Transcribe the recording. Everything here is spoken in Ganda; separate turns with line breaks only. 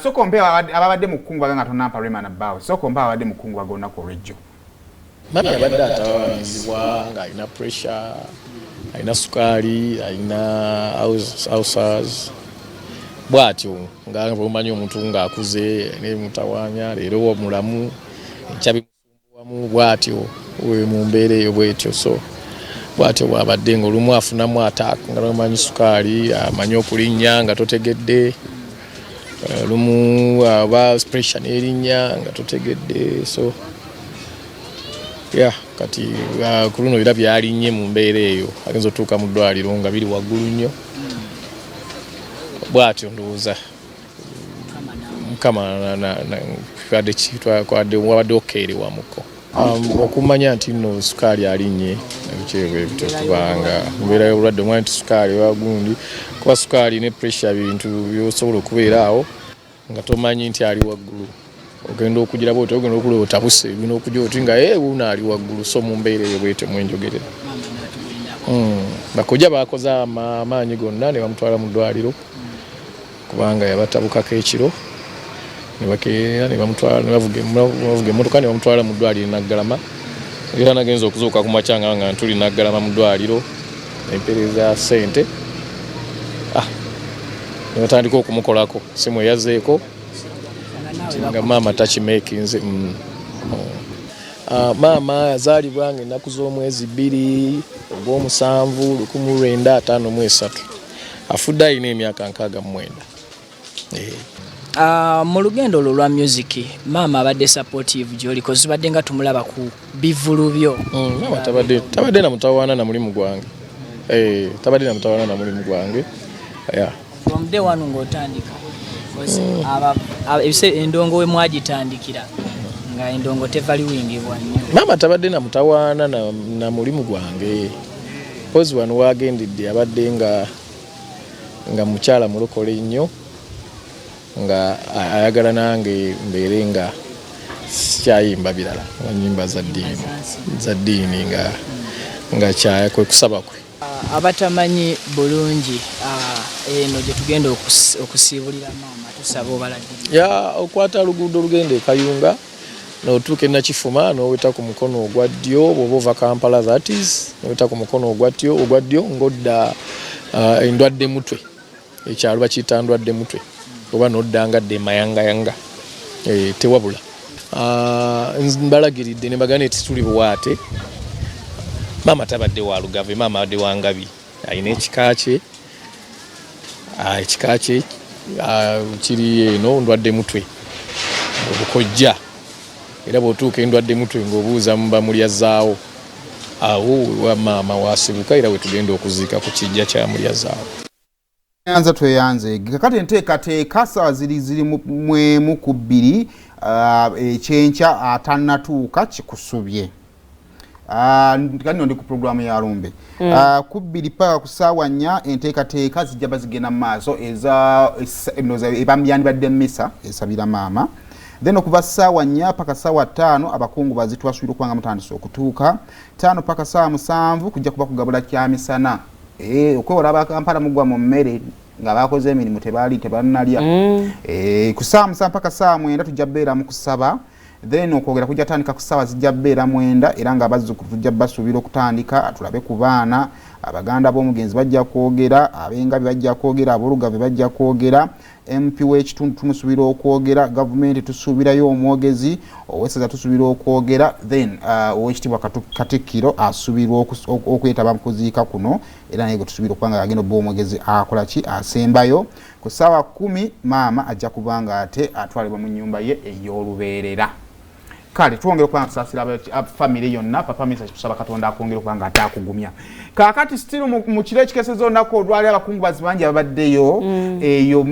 Soko mpewa ababadde mukungu aganga tonampa rema na bawe. Soko mpewa ababadde mukungu agona ko rejo.
Mami abadde atawaanyizibwa nga alina pressure, alina sukali, alina ulcers. Bwatyo nga omanyi omuntu ng'akuze ne mutawaanya leero mulamu ekyabimufumbuwamu bwatyo we mu mbeera eyo bwetyo so bwatyo bw'abadde ng'olumu afunamu attack nga omanyi sukali amanyi okulinnya nga totegedde lumu aba pressure n'erinnya nga totegedde so kati ku luno era byalinnye mu mbeera eyo agenza otuuka mu ddwaliro nga biri waggulu nnyo bwatyo ndowooza mukama wabadde okeerewamuko okumanya nti nno sukaali alinnye ebitokubanga mbeera y'obulwadde omwanya nti sukaali wagundi kuba sukaali ne pressure bintu byosobola okubeera awo nga tomanyi nti ali waggulu ogenda okugira bwoti ogenda okulaba otabuse bino okujja oti nga wuuno ali waggulu so mu mbeera eyo bwetyo mwenjogerera bakojja bakoze amaanyi gonna ne bamutwala mu ddwaliro kubanga yabatabukako ekiro ne bakeera ne bamutwala ne bavuga emmotoka ne bamutwala mu ddwaliro Naggalama era nagenza okuzuuka ku makyanga nga ntuli Naggalama mu ddwaliro empeereza ssente ne batandika okumukolako simu eyazeeko nga maama takimeekinze maama yazaalibwa nga ennaku z'omwezi 2 ogw'omusanvu 1953 afudde alina emyaka 69.
Mu lugendo olwo lwa music maama abadde supportive gy'oli kozi badde nga tumulaba ku bivulu byo.
Maama tabadde na mutawaana na mulimu gwange. Tabadde na mutawaana na mulimu gwange.
From day one ng'otandika endongo we mwagitandikira nga endongo tevaliwingibwa nnyo.
Maama tabadde na mutawaana na mulimu gwange. Kozi wano waagendedde abadde nga mukyala mulokole nnyo nga ayagala nange mbeere nga sikyayimba birala nga nyimba za ddiini nga kyaya kwe kusaba kwe.
Abatamanyi bulungi eno gye tugenda okusiibulira maama tusaba obaladde.
Okwata oluguudo olugenda e Kayunga n'otuuka e Nakifuma n'oweta ku mukono ogwa ddyo bw'oba ova Kampala that is n'oweta ku mukono ogwa ddyo ng'odda endwadde mutwe ekyalo bakiyita ndwadde mutwe oba n'oddangadde mayangayanga tewabula mbalagiridde ne bagana eti tuli buwaate. Maama tabadde wa Lugave, maama abadde wa Ngabi. Alina ekika kye kiri eno ndwadde mutwe obukojja era bw'otuuka endwadde mutwe ng'obuuza muba mulyazzaawo awo wa maama wasibuka era we tugenda okuziika ku kijja kya mulyazzaawo.
Yanza tweyanze kakati enteekateeka ssaawa ziri mu ku 2 ekyenkya atannatuuka kikusubye. Kano ndi ku programu ya Lumbe. Ku 2 paka ku ssaawa 4 enteekateeka zijja bazigenda mu maaso ebamyandibadde mmisa esabira maama. Then okuva ssaawa 4 paka ssaawa 5 abakungu bazitwasubira okubanga mutandise okutuuka. 5 paka ssaawa 7 kujja kuba kugabula kyamisana. Okwewola abakampala mugwa mu mmere nga bakoze emirimu tebannalya. Ku ssaawa 7 paka ssaawa 9 tujja beera mu kusaba. Then okwogera kujja tandika ku ssaawa zijja beera 9 era nga abazzukulu tujja basuubira okutandika tulabe ku baana abaganda b'omugenzi bajja kwogera ab'engabi bajja kwogera ab'olugave bajja kwogera MP w'ekitundu tumusuubira okwogera gavumenti tusuubirayo omwogezi owessaza tusuubira okwogera then ow'ekitiibwa Katikkiro asuubirwa okwetaba mu kuziika kuno era naye tusuubira okuba nga agenda obba omwogezi akola ki asembayo. Ku ssaawa 10 maama ajja kuba nga ate atwalibwa mu nnyumba ye ey'olubeerera. Kale tuwongera okuba ntusaasira family yonna papa Mesach tusaba Katonda akwongera okuba nga ataakugumya. Kaakati still mu kiro ekikesezo nnako olwali abakungubazi bangi ababaddeyo eyo